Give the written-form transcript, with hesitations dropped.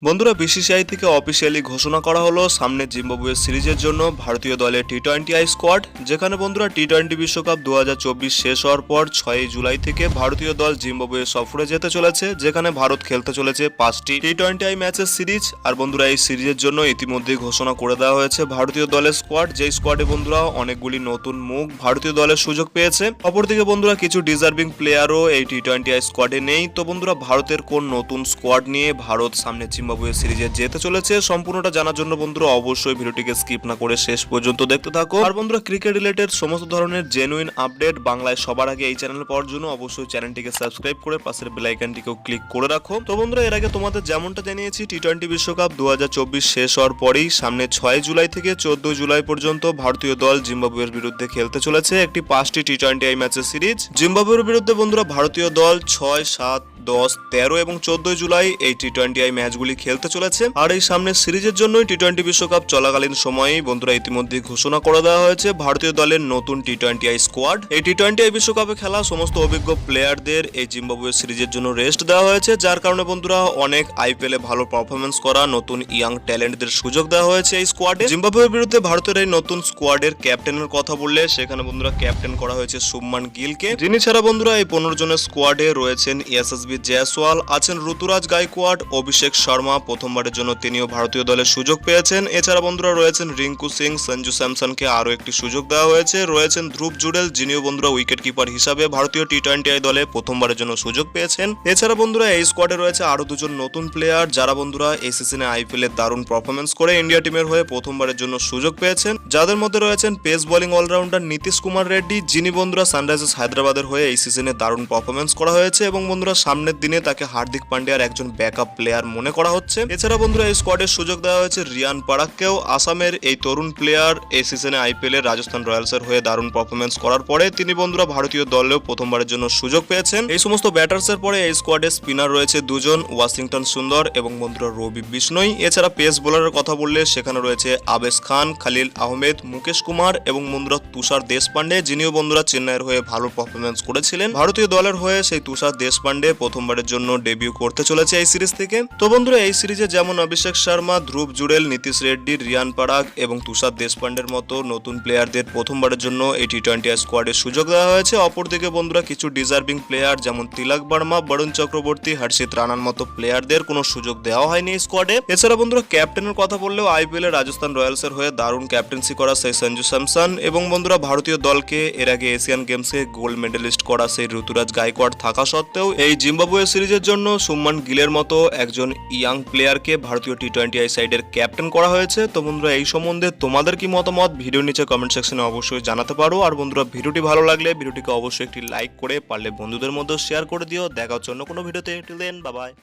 বন্ধুরা বিসিসিআই থেকে অফিসিয়ালি ঘোষণা করা হলো সামনে জিম্বাবুয়ে সিরিজের জন্য ভারতীয় দলের টি-20 স্কোয়াড, যেখানে বন্ধুরা টি-20 বিশ্বকাপ 2024 শেষ হওয়ার পর 6 জুলাই থেকে ভারতীয় দল জিম্বাবুয়ে সফরে যেতে চলেছে, যেখানে ভারত খেলতে চলেছে 5টি টি-20 ম্যাচের সিরিজ। আর বন্ধুরা এই সিরিজের জন্য ইতিমধ্যেই ঘোষণা করে দেওয়া হয়েছে ভারতীয় দলের স্কোয়াড, যেই স্কোয়াডে বন্ধুরা অনেকগুলি নতুন মুখ ভারতীয় দলের সুযোগ পেয়েছে। অপরদিকে বন্ধুরা কিছু ডিজার্ভিং প্লেয়ারও এই টি-20 স্কোয়াডে নেই। তো বন্ধুরা ভারতের কোন নতুন স্কোয়াড নিয়ে ভারত সামনে জিম্বাবুয়ে সিরিজে যেতে চলেছে সম্পূর্ণটা জানার জন্য বন্ধুরা অবশ্যই ভিডিওটিকে স্কিপ না করে শেষ পর্যন্ত দেখতে থাকো। আর বন্ধুরা ক্রিকেট রিলেটেড সমস্ত ধরনের জেনুইন আপডেট বাংলায় সবার আগে এই চ্যানেলে পাওয়ার জন্য অবশ্যই চ্যানেলটিকে সাবস্ক্রাইব করে পাশের বেল আইকনটিকেও ক্লিক করে রাখো। তো বন্ধুরা এর আগে তোমাদের যেমনটা জানিয়েছি টি-20 বিশ্বকাপ 2024 শেষ হওয়ার পরেই সামনে 6 জুলাই থেকে 14 জুলাই পর্যন্ত ভারতীয় দল জিম্বাবুয়ের বিরুদ্ধে খেলতে চলেছে একটি 5টি টি-20 ম্যাচের সিরিজ। জিম্বাবুয়ের বিরুদ্ধে বন্ধুরা ভারতীয় দল 6, 7, 10, 13 এবং 14 জুলাই এই টি-20 ম্যাচগুলি খেলতে চলেছে। আর এই সামনের সিরিজের জন্যই টি-20 বিশ্বকাপ চলাকালীন সময়েই বন্ধুরা ইতিমধ্যে ঘোষণা করে দেওয়া হয়েছে ভারতীয় দলের নতুন টি-20 স্কোয়াড। এই টি-20 বিশ্বকাপে খেলা সমস্ত অভিজ্ঞ প্লেয়ারদের এই জিম্বাবুয়ে সিরিজের জন্য রেস্ট দেওয়া হয়েছে, যার কারণে বন্ধুরা অনেক আইপিএলে ভালো পারফরমেন্স করা নতুন ইয়াং ট্যালেন্টদের সুযোগ দেওয়া হয়েছে এই স্কোয়াডে। জিম্বাবুয়ের বিরুদ্ধে ভারতের এই নতুন স্কোয়াডের ক্যাপ্টেনের কথা বললে সেখানে বন্ধুরা ক্যাপ্টেন করা হয়েছে শুভমান গিলকে, যিনি ছাড়া বন্ধুরা এই 15 জনের স্কোয়াডে রয়েছেন ইয়াশাসবি জয়সওয়াল, আছেন ঋতুরাজ গায়কোয়াড়, অভিষেক শর্মা, প্রথমবারের জন্য তিনিও ভারতীয় দলের সুযোগ পেয়েছেন। এছাড়া বন্ধুরা রয়েছেন রিঙ্কু সিং, সঞ্জু স্যামসনকে আরও একটি সুযোগ দেওয়া হয়েছে, রয়েছেন ধ্রুব জুডেল, যিনিও বন্ধুরা উইকেট কিপার হিসাবে ভারতীয় টি-20 দলে প্রথমবারের জন্য সুযোগ পেয়েছেন। এছাড়া বন্ধুরা এই স্কোয়াডে রয়েছে আরো দুজন নতুন প্লেয়ার, যারা বন্ধুরা এই সিজনে আইপিএলে দারুণ পারফরমেন্স করে ইন্ডিয়া টিমের হয়ে প্রথমবারের জন্য সুযোগ পেয়েছেন, যাদের মধ্যে রয়েছেন pace bowling allrounder Nitish Kumar Reddy, যিনি বন্ধুরা সানরাইজার্স হায়দ্রাবাদের হয়ে এই সিজনে দারুণ পারফরমেন্স করা হয়েছে এবং বন্ধুরা সামনের দিনে তাকে হার্দিক পান্ডিয়ার একজন ব্যাকআপ প্লেয়ার মনে করা হচ্ছে। এছাড়া বন্ধুরা এই স্কোয়াডের সুযোগ দেওয়া হয়েছে রিয়ান পারাককেও। আসামের এই তরুণ প্লেয়ার এই সিজনে আইপিএলে রাজস্থান রয়্যালসের হয়ে দারুণ পারফরমেন্স করার পরে তিনি বন্ধুরা ভারতীয় দলেও প্রথমবারের জন্য সুযোগ পেয়েছেন। এই সমস্ত ব্যাটার্সের পরে এই স্কোয়াডে স্পিনার রয়েছে দুজন, ওয়াশিংটন সুন্দর এবং বন্ধুরা রবি বিষ্ণই। এছাড়া পেস বোলারের কথা বললে সেখানে রয়েছে আবেশ খান, খালিল আহমেদ, মুকেশ কুমার এবং বন্ধুরা তুষার দেশপান্ডে, যিনিও বন্ধুরা চেন্নাইয়ের হয়ে ভালো পারফরমেন্স করেছিলেন। ভারতীয় দলের হয়ে সেই তুষার দেশপান্ডে প্রথমবারের জন্য ডেবিউ করতে চলেছে এই সিরিজ থেকে। তো বন্ধুরা এই সিরিজে যেমন অভিষেক শর্মা, ধ্রুব জুডেল, নীতিশ রেড্ডি, রিয়ান পারাগ এবং তুষার দেশপান্ডের মতো নতুন প্লেয়ারদের প্রথমবারের জন্য এই টি-20 স্কোয়াডের সুযোগ দেওয়া হয়েছে। অপরদিকে বন্ধুরা কিছু ডিজার্ভিং প্লেয়ার যেমন তিলক বর্মা, বরুণ চক্রবর্তী, হর্ষিত রানার মতো প্লেয়ারদের কোনো সুযোগ দেওয়া হয়নি এই স্কোয়াডে। এছাড়া বন্ধুরা ক্যাপ্টেনের কথা বললেও আইপিএলে রাজস্থান রয়্যালসের হয়ে দারুণ ক্যাপ্টেন্সি করা সেই সঞ্জু স্যামসন এবং বন্ধুরা ভারতীয় দলকে এর আগে এশিয়ান গেমসে গোল্ড মেডেলিস্ট করা সেই ঋতুরাজ গায়কোয়াড় থাকা সত্ত্বেও এই জিম্বাবুয়ে সিরিজের জন্য শুভমান গিলের মতো একজন ইয়াং প্লেয়ারকে ভারতীয় টি-20 সাইডের ক্যাপ্টেন করা হয়েছে। তো বন্ধুরা এই সম্বন্ধে তোমাদের কি মতামত ভিডিও নিচে কমেন্ট সেকশনে অবশ্যই জানাতে পারো। আর বন্ধুরা ভিডিওটি ভালো লাগলে ভিডিওটিকে অবশ্যই একটি লাইক করে পারলে বন্ধুদের মধ্যে শেয়ার করে দিও। দেখা হচ্ছে অন্য কোনো ভিডিওতে। Till then bye by.